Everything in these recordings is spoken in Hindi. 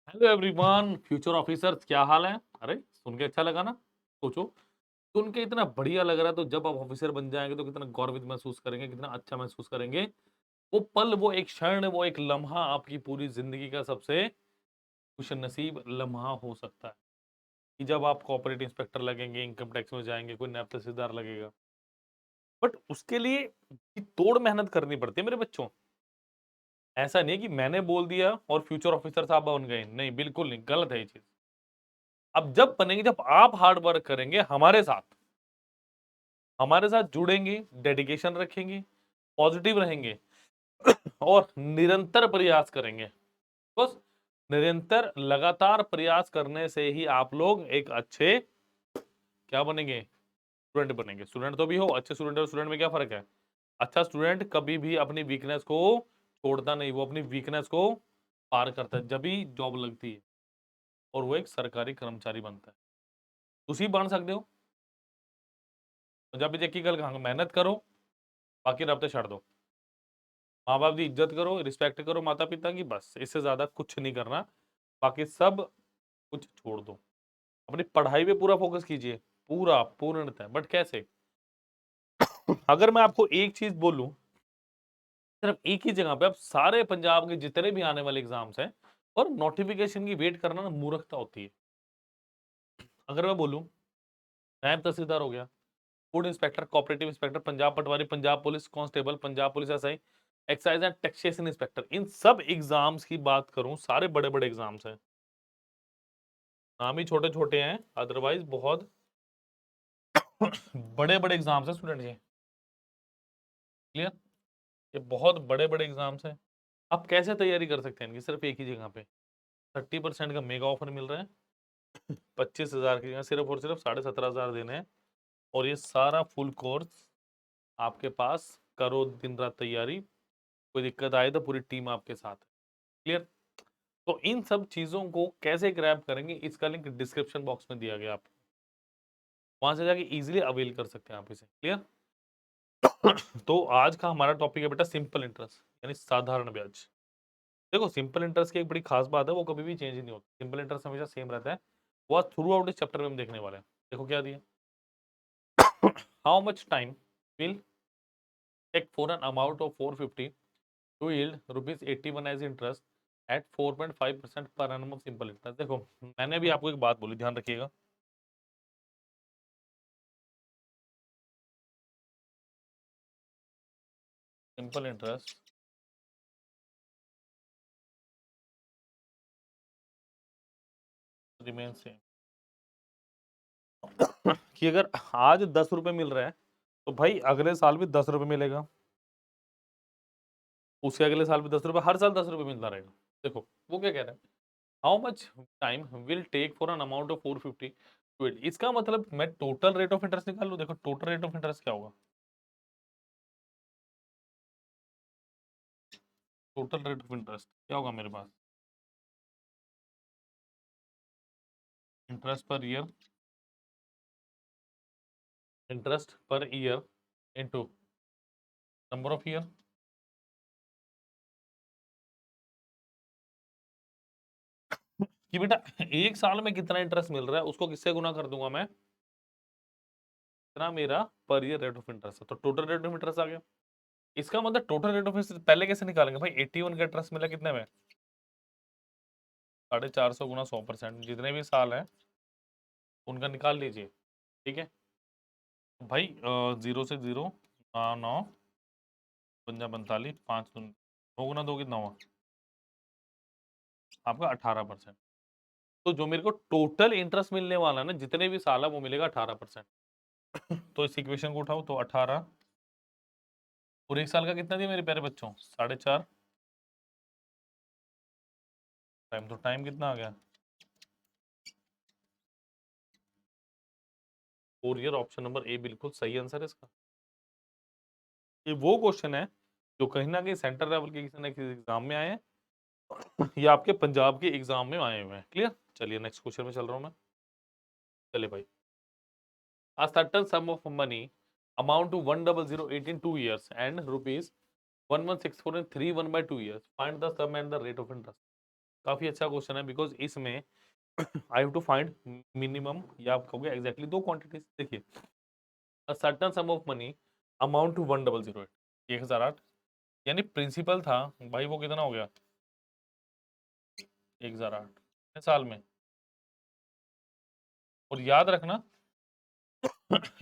हेलो एवरीवन, फ्यूचर ऑफिसर्स क्या हाल है? अरे सुन के अच्छा लगा ना? सोचो, सुन के इतना बढ़िया लग रहा है तो जब आप ऑफिसर बन जाएंगे तो कितना गौरवित महसूस करेंगे, कितना अच्छा महसूस करेंगे। वो पल, वो एक क्षण, वो एक लम्हा आपकी पूरी जिंदगी का सबसे खुशनसीब लम्हा हो सकता है कि जब आप कॉर्पोरेट इंस्पेक्टर लगेंगे, इनकम टैक्स में जाएंगे, कोई नैब तहसीलदार लगेगा। बट उसके लिए तोड़ मेहनत करनी पड़ती है मेरे बच्चों। ऐसा नहीं है कि मैंने बोल दिया और फ्यूचर ऑफिसर साहब बन गए, नहीं, बिल्कुल नहीं, गलत है ये चीज। अब जब बनेंगे, जब आप हार्ड वर्क करेंगे हमारे साथ जुड़ेंगे, डेडिकेशन रखेंगे, पॉजिटिव रहेंगे और निरंतर प्रयास करेंगे। बस निरंतर लगातार प्रयास करने से ही आप लोग एक अच्छे क्या बनेंगे? स्टूडेंट बनेंगे। स्टूडेंट तो भी हो, अच्छे स्टूडेंट और स्टूडेंट में क्या फर्क है? अच्छा स्टूडेंट कभी भी अपनी वीकनेस को छोड़ता नहीं, वो अपनी वीकनेस को पार करता है जब भी जॉब लगती है और वो एक सरकारी कर्मचारी बनता है। ਤੁਸੀਂ बन सकते हो। पंजाबी देखी गल कहांगा, मेहनत करो, बाकी रब ते छड़ दो। माँ बाप की इज्जत करो, रिस्पेक्ट करो माता पिता की, बस इससे ज्यादा कुछ नहीं करना। बाकी सब कुछ छोड़ दो, अपनी पढ़ाई पे पूरा फोकस कीजिए, पूरा पूर्णतः। बट कैसे? अगर मैं आपको एक चीज बोलूं, सिर्फ एक ही जगह पे आप सारे पंजाब के जितने भी आने वाले एग्जाम्स हैं और नोटिफिकेशन की वेट करना ना मूर्खता होती है। अगर मैं बोलूं, नायब तहसीलदार हो गया, food inspector, cooperative inspector, Punjab पटवारी, Punjab police constable, Punjab police SI, excise and taxation inspector, इन सब एग्जाम्स की बात करूं, सारे बड़े बड़े एग्जाम्स हैं। नाम ही छोटे छोटे हैं, अदरवाइज बहुत बड़े बड़े एग्जाम्स हैं स्टूडेंट जी। क्लियर? ये बहुत बड़े बड़े एग्जाम्स हैं। आप कैसे तैयारी कर सकते हैं इनकी? सिर्फ एक ही जगह पे 30% का मेगा ऑफर मिल रहा है। 25,000 की जगह सिर्फ और सिर्फ 17,500 देने हैं और ये सारा फुल कोर्स आपके पास। करो दिन रात तैयारी, कोई दिक्कत आए तो पूरी टीम आपके साथ है। क्लियर? तो इन सब चीजों को कैसे ग्रैब करेंगे, इसका लिंक डिस्क्रिप्शन बॉक्स में दिया गया, आप वहां से जाके इजीली अवेल कर सकते हैं आप इसे। क्लियर? तो आज का हमारा टॉपिक है बेटा सिंपल इंटरेस्ट, यानी साधारण ब्याज। देखो, सिंपल इंटरेस्ट की एक बड़ी खास बात है, वो कभी भी चेंज नहीं होता। सिंपल इंटरेस्ट हमेशा सेम रहता है। वो थ्रू आउट इस चैप्टर में हम देखने वाले हैं। देखो क्या दिया, how much time will take for an amount of 450 to yield ₹81 as interest at 4.5% per annum of simple interest. देखो, मैंने भी आपको एक बात बोली, ध्यान रखिएगा। सिंपल इंटरेस्ट रिमेन सेम कि अगर आज 10 रुपए मिल रहा है तो भाई अगले साल भी 10 रुपए मिलेगा, उसके अगले साल भी 10 रुपए, हर साल 10 रुपए मिलता रहेगा। देखो वो क्या कह रहा है, how much time will take for an amount of 450 to it. इसका मतलब मैं टोटल रेट ऑफ इंटरेस्ट निकाल लूं। देखो टोटल रेट ऑफ इंटरेस्ट क्या होगा, टोटल रेट ऑफ इंटरेस्ट क्या होगा मेरे पास, interest per year, interest per year into number of year. कि बेटा एक साल में कितना इंटरेस्ट मिल रहा है उसको किससे गुना कर दूंगा मैं, इतना मेरा per year rate of interest है, तो टोटल रेट ऑफ इंटरेस्ट आ गया। इसका मतलब टोटल रेट ऑफ इंटरेस्ट पहले कैसे निकालेंगे भाई, 81 का इंटरेस्ट मिला कितने में, 450 गुना 100%, जितने भी साल हैं उनका निकाल लीजिए। ठीक है भाई, जीरो से जीरो, 9 पंजा 45, 5 2 गुना 2 कितना हुआ आपका 18%। तो जो मेरे को टोटल इंटरेस्ट मिलने वाला है ना, जितने भी साल है वो मिलेगा 18%। तो इस इक्वेशन को उठाओ तो 18 और एक साल का कितना दिया मेरे प्यारे बच्चों, 4.5 टाइम। तो टाइम कितना आ गया 4 ईयर। ऑप्शन नंबर ए बिल्कुल सही आंसर है इसका। ये वो क्वेश्चन है जो कहीं ना कहीं सेंटर लेवल के किसी ना किसी एग्जाम में आए हैं या आपके पंजाब के एग्जाम में आए हुए हैं। क्लियर? चलिए नेक्स्ट क्वेश्चन में चल रहा हूं मैं। चलिए भाई, a certain sum of money amount to 100,008 in 2 years and rupees 1164 and 31 by 2 years, find the sum and the rate of interest। काफी अच्छा क्वेश्चन है, बिकॉज इसमें I have to find minimum, या आप कहोगे एग्जैक्टली दो क्वांटिटीज। देखिए, a certain sum of money amount to 1008, 1008, यानी प्रिंसिपल था भाई वो कितना हो गया 1008 साल में। और याद रखना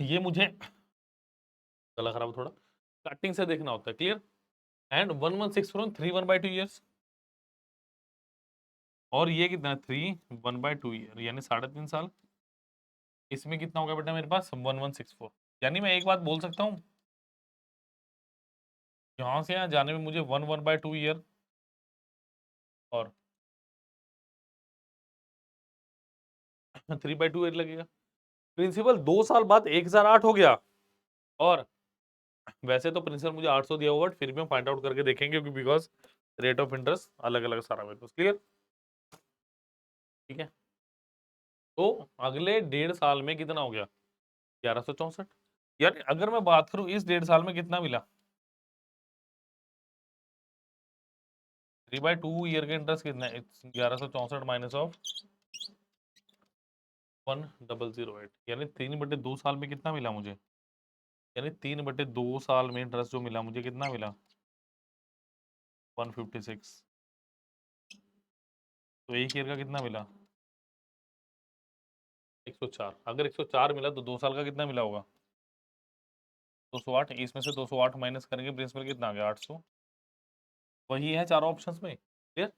ये मुझे गला खराब थोड़ा, स्टार्टिंग से देखना होता है, क्लियर। एंड 116 फ्रॉम 3 1/2 ईयर्स, और ये कितना है 3 1/2 ईयर, यानी 3.5 साल। इसमें कितना होगा बेटा मेरे पास 1164, यानी मैं एक बात बोल सकता हूँ, यहाँ से यहाँ जाने में मुझे 1/2 ईयर और 3/2 ईयर लगेगा। प्रिंसिपल 2 साल बाद 1008 हो गया, और वैसे तो प्रिंसिपल मुझे 800 दिया हुआ, फिर भी हम फाइंड आउट करके देखेंगे, क्योंकि बिकॉज रेट ऑफ इंटरेस्ट अलग अलग सारा मेरे पास, क्लियर। ठीक है, तो अगले 1.5 साल में कितना हो गया 1164, यानी अगर मैं बात करूं इस 1.5 साल में कितना मिला, 3/2 ईयर का इंटरेस्ट कितना है 1164 माइनस ऑफ 1008, यानी 3/2 साल में कितना मिला मुझे, यानी 3/2 साल में इंटरेस्ट जो मिला मुझे कितना मिला 156। तो 1 ईयर का कितना मिला 104। अगर 104 मिला तो 2 साल का कितना मिला होगा 208, इसमें से 208 माइनस करेंगे, प्रिंसिपल कितना आ गया 800। वही है चारों ऑप्शंस में, क्लियर।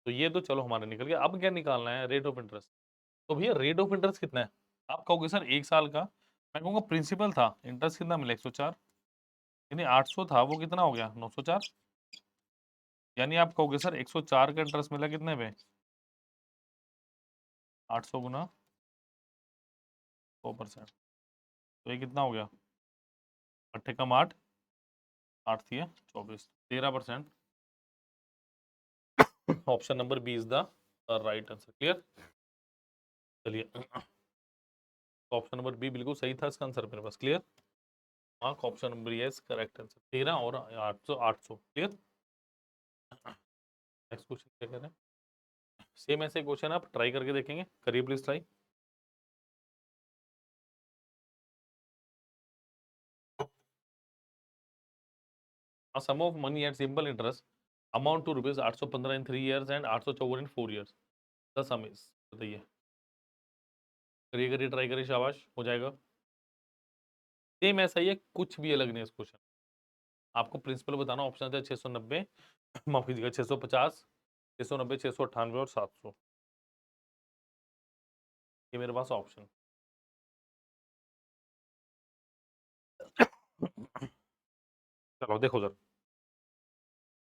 तो ये तो चलो हमारे निकल गया, अब क्या निकालना है रेट ऑफ इंटरेस्ट। तो भैया रेट ऑफ इंटरेस्ट कितना है, आप कहोगे सर 1 साल का, मैं कहूँगा प्रिंसिपल था, इंटरेस्ट कितना मिला 104, यानी 800 था वो कितना हो गया 904, यानी आप कहोगे सर 104 का इंटरेस्ट मिला कितने पे 800 गुना 100%, तो ये कितना हो गया 8 कम 8, 8 थी 24, 13%। Option number B is the right answer, clear. चलिए, ऑप्शन नंबर बी बिल्कुल सही था इसका आंसर मेरे पास, clear. Mark option number yes correct answer, 13 और 800, 800, क्लियर। नेक्स्ट क्वेश्चन क्या कह रहे हैं, सेम ऐसे क्वेश्चन आप ट्राई करके देखेंगे, करिए please try. A sum of money at simple interest amount to rupees 815 in 3 years and 854 in 4 years. The sum is, बताइए, करिए करिए ट्राई करिए, शाबाश हो जाएगा। सेम ऐसा ही है, कुछ भी अलग नहीं है इस क्वेश्चन। आपको प्रिंसिपल बताना, ऑप्शन है 690, माफ कीजिएगा 650, 690, 698 और 700, ये मेरे पास ऑप्शन। चलो देखो sir,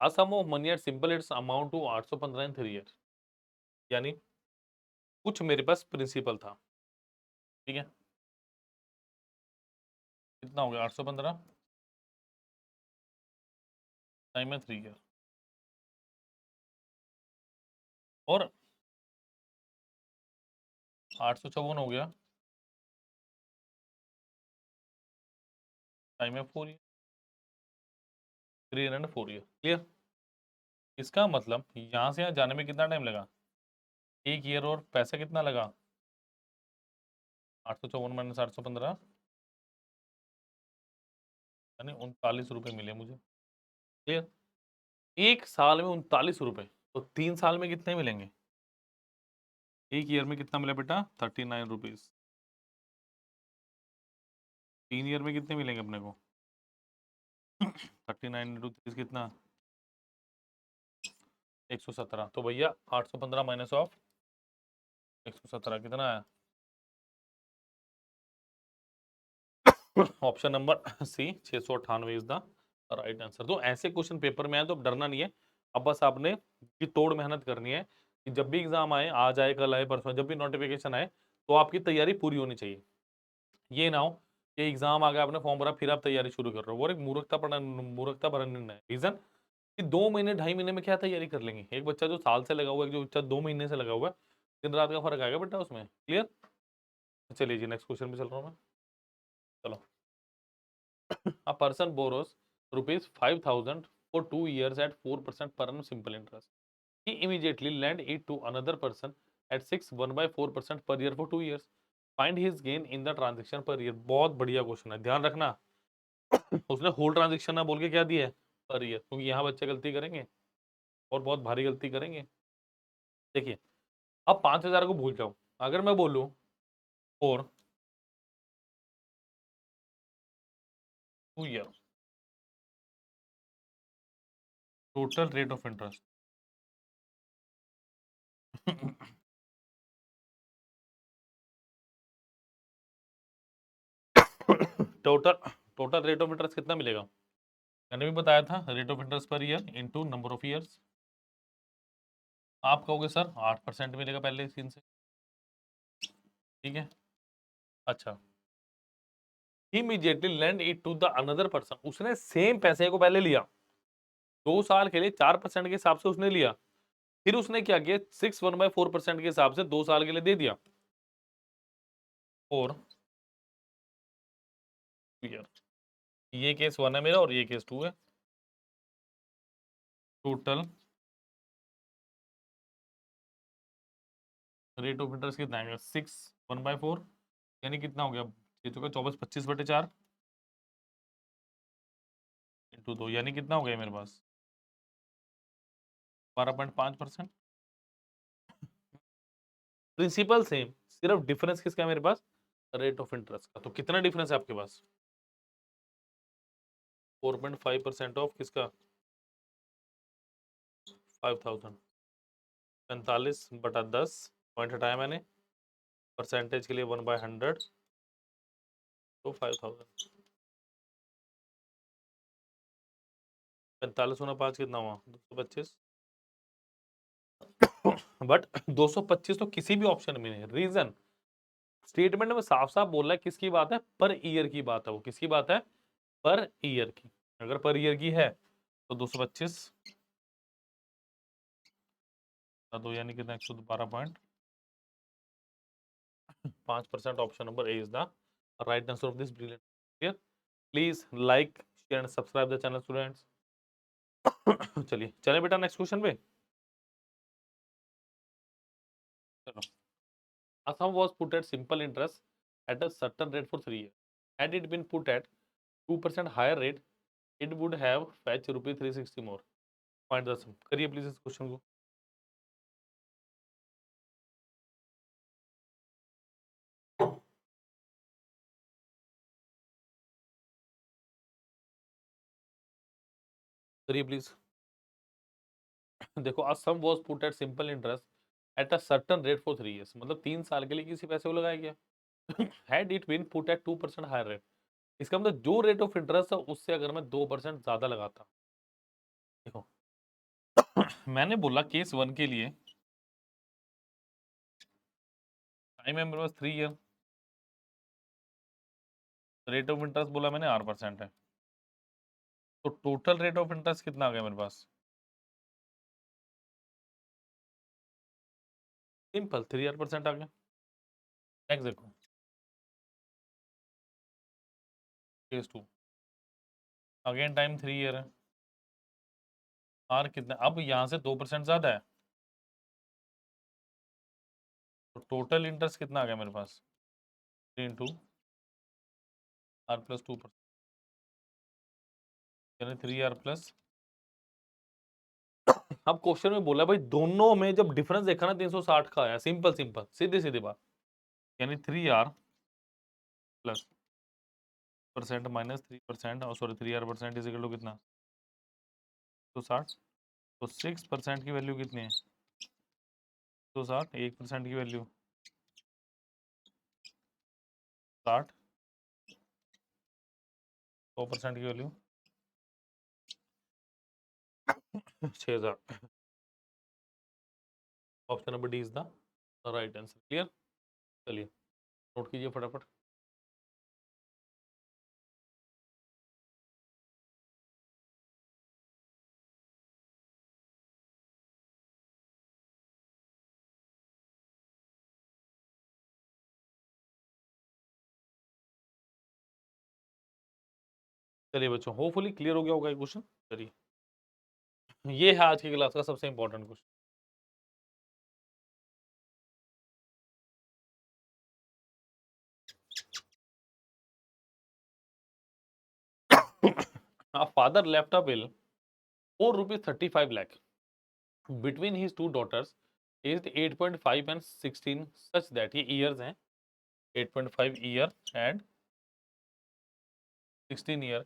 a sum of money at simple interest amount to 815 in 3 years, यानी कुछ मेरे पास प्रिंसिपल था, ठीक है, कितना हो गया 815 टाइम में 3 ईयर, और 854 हो गया टाइम में 4 ईयर, 304 ईयर, क्लियर। इसका मतलब यहाँ से यहाँ जाने में कितना टाइम लगा 1 ईयर, और पैसा कितना लगा 854 माइनस 815, यानी 39 रुपये मिले मुझे, क्लियर। 1 साल में 39 रुपये, तो 3 साल में कितने मिलेंगे, 1 ईयर में कितना मिला बेटा 39 रुपीज, 3 ईयर में कितने मिलेंगे अपने को 39 × 3 कितना 117, तो भैया 815 माइनस ऑफ 117 कितना है, option number C 698 is the right answer. तो ऐसे क्वेश्चन पेपर में आए तो डरना नहीं है, अब बस आपने की तोड़ मेहनत करनी है, कि जब भी एग्जाम आए, आज आए कल आए परसों, जब भी नोटिफिकेशन आए तो आपकी तैयारी पूरी होनी चाहिए। ये ना हो कि एग्जाम आ गया, आपने फॉर्म भरा, फिर आप तैयारी शुरू कर रहे हो, वो एक मूर्खता भरा निर्णय है। रीजन कि 2 महीने 2.5 महीने में क्या तैयारी कर लेंगे, एक बच्चा जो साल से लगा हुआ है, जो बच्चा 2 महीने से लगा हुआ है, दिन रात का फर्क आएगा बेटा उसमें, क्लियर। चलिए जी नेक्स्ट क्वेश्चन पे चल रहा हूँ मैं, चलो। A person borrows rupees 5,000 for 2 years at 4% per annum simple interest. he immediately lend it to another person at 6.1/4% per year for 2 years. Find his gain in the transaction per year. बहुत बढ़िया क्वेश्चन है, ध्यान रखना। उसने होल ट्रांजेक्शन ना बोल के क्या दिया है, पर ईयर, क्योंकि यहाँ बच्चे गलती करेंगे और बहुत भारी गलती करेंगे। देखिए अब 5,000 को भूल जाओ, अगर मैं बोलूं for 2 year total rate of interest total total rate of interest कितना मिलेगा, मैंने भी बताया था, rate of interest per year into number of years. आप कहोगे सर 8% मिलेगा पहले स्कीम से, ठीक है। अच्छा, immediately lend it to the another person, उसने सेम पैसे को पहले लिया 2 साल के लिए 4% के हिसाब से उसने लिया, फिर उसने क्या किया 6.1/4% के हिसाब से 2 साल के लिए दे दिया और ईयर। ये केस 1 है मेरा और ये केस 2 है। टोटल रेट ऑफ इंटरेस्ट कितना आएगा 6/1/4, यानी कितना हो गया, ये तो 24/25/4 इंटू 2, यानी कितना हो गया मेरे पास 12.5%। प्रिंसिपल सेम, सिर्फ डिफरेंस किसका है मेरे पास, रेट ऑफ इंटरेस्ट का। तो कितना डिफरेंस है आपके पास 4.5% ऑफ किसका 5,000, 45/10 पॉइंट हटाया मैंने, परसेंटेज के लिए 1/100 तो 5,000। 45 कितना हुआ 225, बट 225 तो किसी भी ऑप्शन में नहीं, रीजन स्टेटमेंट में साफ साफ बोल रहा है किसकी बात है, पर ईयर की बात है, वो किसकी बात है, पर ईयर की। अगर पर ईयर की है तो 225 दो, यानी कितना 112.5%। Option number A is the right answer of this brilliant. Clear, please like share and subscribe the channel students. चलिए चले बेटा नेक्स्ट क्वेश्चन पे। चलो, a sum was put at simple interest at a certain rate for 3 years. Had it been put at 2% higher rate, it would have fetched rupees 360 more. Find the sum. करिए प्लीज इस क्वेश्चन को। करिए प्लीज। देखो, a sum was put at simple interest at a certain rate for 3 years, मतलब 3 साल के लिए किसी पैसे को लगाया गया। Had it been put at 2% higher rate, इसका मतलब जो रेट ऑफ इंटरेस्ट है उससे अगर मैं 2% ज्यादा लगाता। देखो मैंने बोला केस 1 के लिए टाइम है मेरे पास 3 ईयर, रेट ऑफ इंटरेस्ट बोला मैंने 8% है, तो टोटल रेट ऑफ इंटरेस्ट कितना आ गया मेरे पास, सिंपल 3% आ गया। नेक्स्ट देखो केस 2, अगेन टाइम 3 ईयर है, आर कितना, अब यहाँ से 2% ज्यादा है, तो टोटल इंटरेस्ट कितना आ गया मेरे पास 3 इंटू आर प्लस 2%, यानी 3 आर प्लस। अब क्वेश्चन में बोला भाई दोनों में जब डिफरेंस देखा ना 360 का आया, सिंपल सिंपल सीधी सीधी बात, यानी 3 आर प्लस परसेंट माइनस 3%, और सॉरी 3 आर% इज इक्वल टू कितना 160, तो 6% की वैल्यू कितनी है 160, 1% की वैल्यू 60, 100% की value 6,000। Option number D is the right answer. Clear, चलिए नोट कीजिए फटाफट। चलिए बच्चों, होपफुली क्लियर हो गया होगा ये क्वेश्चन। चलिए, ये है आज की क्लास का सबसे important question. A father left a will for ₹35 lakh between his two daughters aged 8.5 and 16 such that ये years हैं 8.5 year and 16 year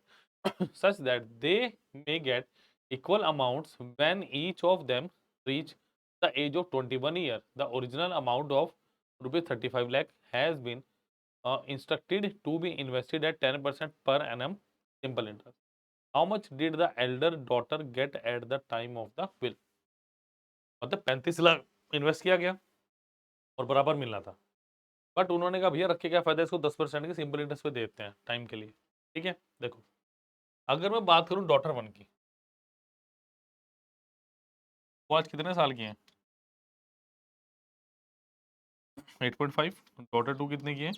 such that they may get equal amounts when each of them reach the age of 21 year. The original amount of ₹35 lakh has been instructed to be invested at 10% per annum simple interest. How much did the elder daughter get at the time of the will? मतलब 35 लाख इन्वेस्ट किया गया और बराबर मिलना था, बट उन्होंने कहा भैया रख के क्या फायदा, इसको 10% के सिंपल इंटरेस्ट पे दे देते हैं टाइम के लिए। ठीक है, देखो अगर मैं बात करूं डॉटर वन की, वो आज कितने साल की है? 8.5। डॉटर टू कितने की है?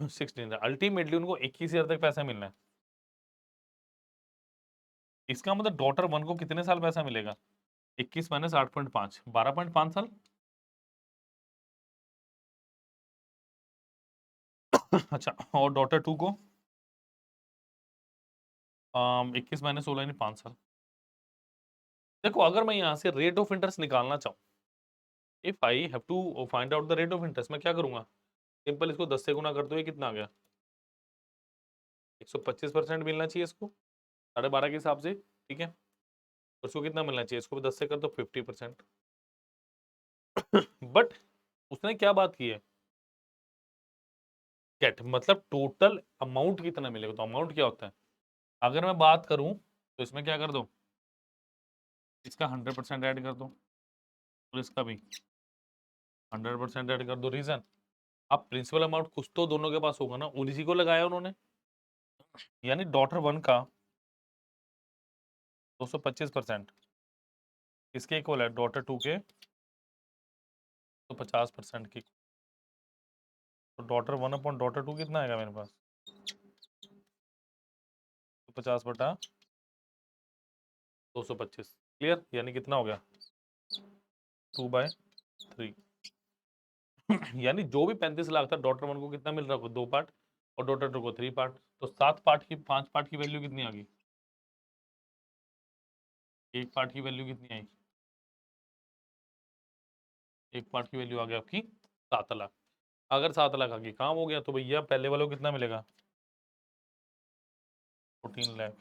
16। अल्टीमेटली उनको 21 ईयर तक पैसा मिलना है। इसका मतलब डॉटर वन को कितने साल पैसा मिलेगा? 21 माइनस 8.5, 12.5 साल। अच्छा, और डॉटर टू को 21 माइनस 16 यानी 5 साल। देखो अगर मैं यहाँ से रेट ऑफ इंटरेस्ट निकालना चाहूँ, if I have to find out the rate of interest, मैं क्या करूंगा? सिंपल इसको 10 से गुना कर दो, ये कितना आ गया? 125% मिलना चाहिए इसको 12.5 के हिसाब से। ठीक है, और इसको कितना मिलना चाहिए? इसको भी 10 से कर दो 50%। बट उसने क्या बात की है? गेट मतलब टोटल अमाउंट कितना मिलेगा। तो अमाउंट क्या होता है? अगर मैं बात करूं तो इसमें क्या कर दो, इसका 100% ऐड कर दो और इसका भी 100% ऐड कर दो। रीजन, अब प्रिंसिपल अमाउंट कुछ तो दोनों के पास होगा ना, उन्हीं को लगाया उन्होंने, यानी डॉटर वन का 225% किसके इक्वल है? डॉटर टू के 150% की। तो daughter one upon daughter two कितना आएगा मेरे पास? 50/225। क्लियर? यानी कितना हो गया? 2/3। यानी जो भी 35 लाख था डॉटर वन को कितना मिल रहा है? 2 पार्ट, और डॉटर टू को 3 पार्ट। तो 7 पार्ट की 5 पार्ट की वैल्यू कितनी आ गई? एक पार्ट की वैल्यू कितनी आई? एक पार्ट की वैल्यू आ गई आपकी 7 लाख। अगर 7 लाख आगे काम हो गया तो भैया पहले वालों को कितना मिलेगा? 14 लाख।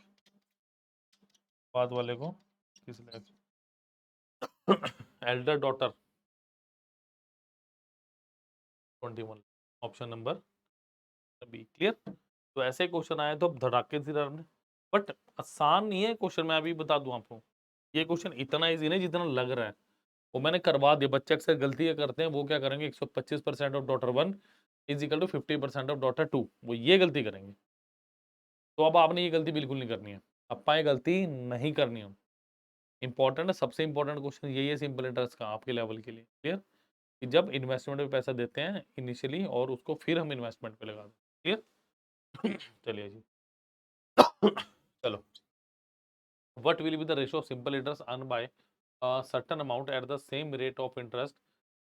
बाद वाले को 30 lakh. Elder daughter 21। Option number B. Clear? तो ऐसे क्वेश्चन आए तो अब धड़ाके से डरने, बट आसान नहीं है क्वेश्चन, मैं अभी बता दूं आपको। ये क्वेश्चन इतना इजी नहीं जितना लग रहा है, वो मैंने करवा दिया। बच्चे अक्सर गलतियां करते हैं, वो क्या करेंगे? 125% of daughter one is equal to 50% of daughter two, वो ये गलती करेंगे। तो अब आपने ये गलती बिल्कुल नहीं करनी है, अपा ये गलती नहीं करनी है। इंपॉर्टेंट है, सबसे इंपॉर्टेंट क्वेश्चन यही है सिंपल इंटरेस्ट का आपके लेवल के लिए। क्लियर? कि जब इन्वेस्टमेंट पे पैसा देते हैं इनिशियली और उसको फिर हम इन्वेस्टमेंट पे लगा दें। क्लियर? चलिए जी। चलो, what will be the ratio of simple interest earned by a certain amount at the same rate of interest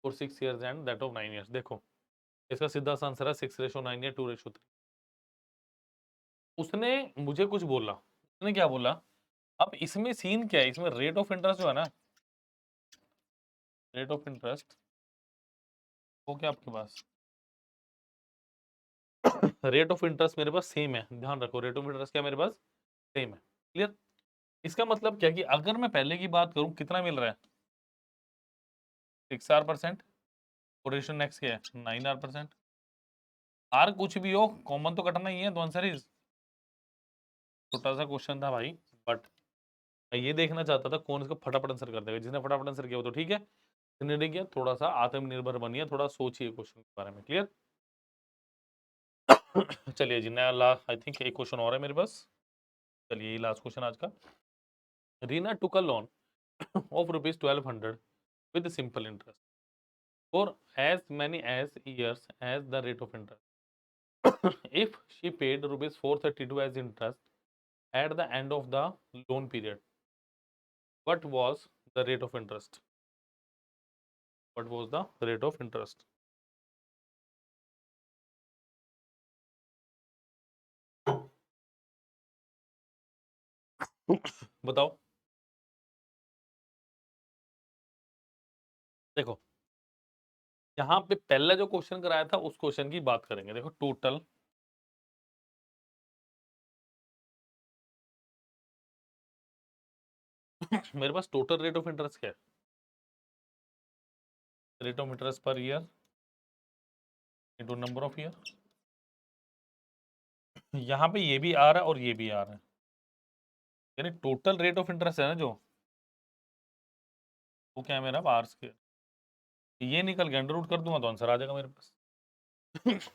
for 6 years and that of 9 years? देखो इसका सीधा सा आंसर है 6:9 या 2:3। उसने मुझे कुछ बोला, उसने क्या बोला? अब इसमें सीन क्या है? इसमें रेट ऑफ इंटरेस्ट जो है ना, रेट ऑफ इंटरेस्ट वो क्या आपके पास रेट ऑफ इंटरेस्ट मेरे पास सेम है। ध्यान रखो, रेट ऑफ इंटरेस्ट क्या मेरे पास सेम है। क्लियर? इसका मतलब क्या कि अगर मैं पहले की बात करूं कितना मिल रहा है? 6R%। और रेशियो नेक्स्ट क्या है? 9R%। आर कुछ भी हो कॉमन तो कटना ही है, तो आंसर इज। छोटा सा क्वेश्चन था भाई, बट मैं ये देखना चाहता था कौन इसको फटाफट आंसर कर देगा। जिसने फटाफट आंसर किया वो तो ठीक है, जिसने नहीं किया थोड़ा सा आत्मनिर्भर बनिए, थोड़ा सोचिए क्वेश्चन के बारे में। क्लियर? चलिए जी, नया लास्ट आई थिंक एक क्वेश्चन और है मेरे पास। चलिए ये लास्ट क्वेश्चन आज का। रीना टुक अ loan of ₹1200 with simple interest for as many as years as the rate of interest. If she paid ₹432 as interest at the end of the loan period, what was the rate of interest? What was the rate of interest? बताओ। देखो यहाँ पे पहला जो क्वेश्चन कराया था उस क्वेश्चन की बात करेंगे। देखो टोटल मेरे पास टोटल रेट ऑफ इंटरेस्ट क्या है? Rate of interest per year into number of year. यहाँ पे ये भी आ रहा है और ये भी आ रहा है, यानी टोटल रेट ऑफ इंटरेस्ट है ना जो, वो क्या है मेरा आर स्क्वायर। ये निकल गया, अंडर रूट कर दूंगा तो आंसर आ जाएगा मेरे पास।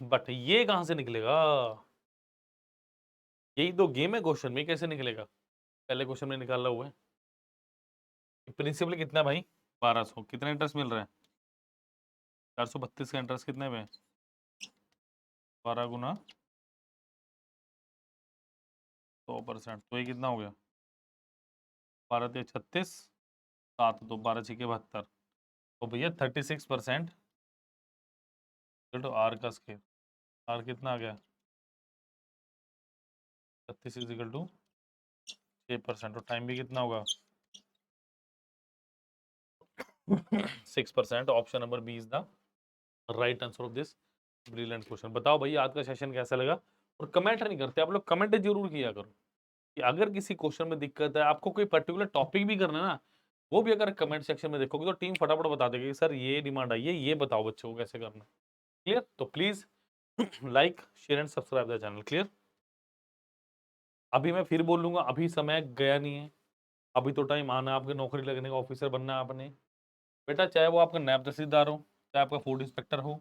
बट ये कहां से निकलेगा? यही तो गेम है क्वेश्चन में, कैसे निकलेगा? पहले क्वेश्चन में निकाला हुआ है। प्रिंसिपल कितना है भाई? 1200। कितना इंटरेस्ट मिल रहा है? 432 का इंटरेस्ट कितने में? 12 गुना 100%, तो ये कितना हो गया? 12 ते 36, 7 तो 12 छिके 72। तो भैया 36% तो आर का स्केयर, आर कितना आ गया? 36 इजिकल टू 6%। और टाइम भी कितना होगा? 6%। Option number B is the right answer of this brilliant question. बताओ भाई आज का सेशन कैसा लगा? और कमेंट नहीं करते आप लोग, कमेंट जरूर किया करो कि अगर किसी क्वेश्चन में दिक्कत है, आपको कोई पर्टिकुलर टॉपिक भी करना है ना, वो भी अगर कमेंट सेक्शन में देखोगे तो टीम फटाफट बता देगी कि सर ये डिमांड आई है, ये बताओ बच्चों को कैसे करना। क्लियर? तो please like share and subscribe the channel. Clear? अभी मैं फिर बोलूंगा, अभी समय गया नहीं है, अभी तो टाइम आना है आपके नौकरी लगने का, ऑफिसर बनना है आपने। बेटा चाहे वो आपका नैब तहसीलदार हो, चाहे आपका फूड इंस्पेक्टर हो,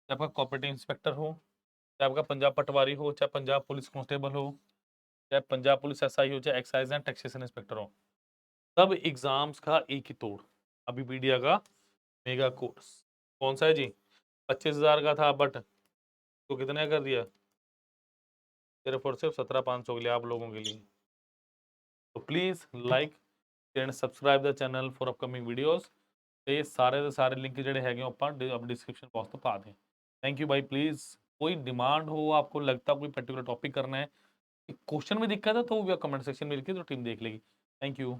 चाहे आपका कॉपरेटिव इंस्पेक्टर हो, चाहे आपका पंजाब पटवारी हो, चाहे पंजाब पुलिस कांस्टेबल हो, चाहे पंजाब पुलिस एसआई हो, चाहे एक्साइज एंड टैक्सेशन इंस्पेक्टर हो, सब एग्जाम्स का एक ही तोड़। अभी मीडिया का मेगा कोर्स कौन सा है जी? 25,000 का था, बट तो कितने कर दिया? सिर्फ और सिर्फ 17,500 के लिए, आप लोगों के लिए। तो please like and subscribe the channel for upcoming videos. ये सारे के सारे लिंक ਜਿਹੜੇ ਹੈਗੇ ਆਪਾਂ अब डिस्क्रिप्शन बॉक्स तो पा दें। थैंक यू भाई। प्लीज कोई डिमांड हो, आपको लगता कोई पर्टिकुलर टॉपिक करना है, क्वेश्चन में दिक्कत है, तो वो कमेंट सेक्शन में लिखिए तो टीम देख लेगी। Thank you.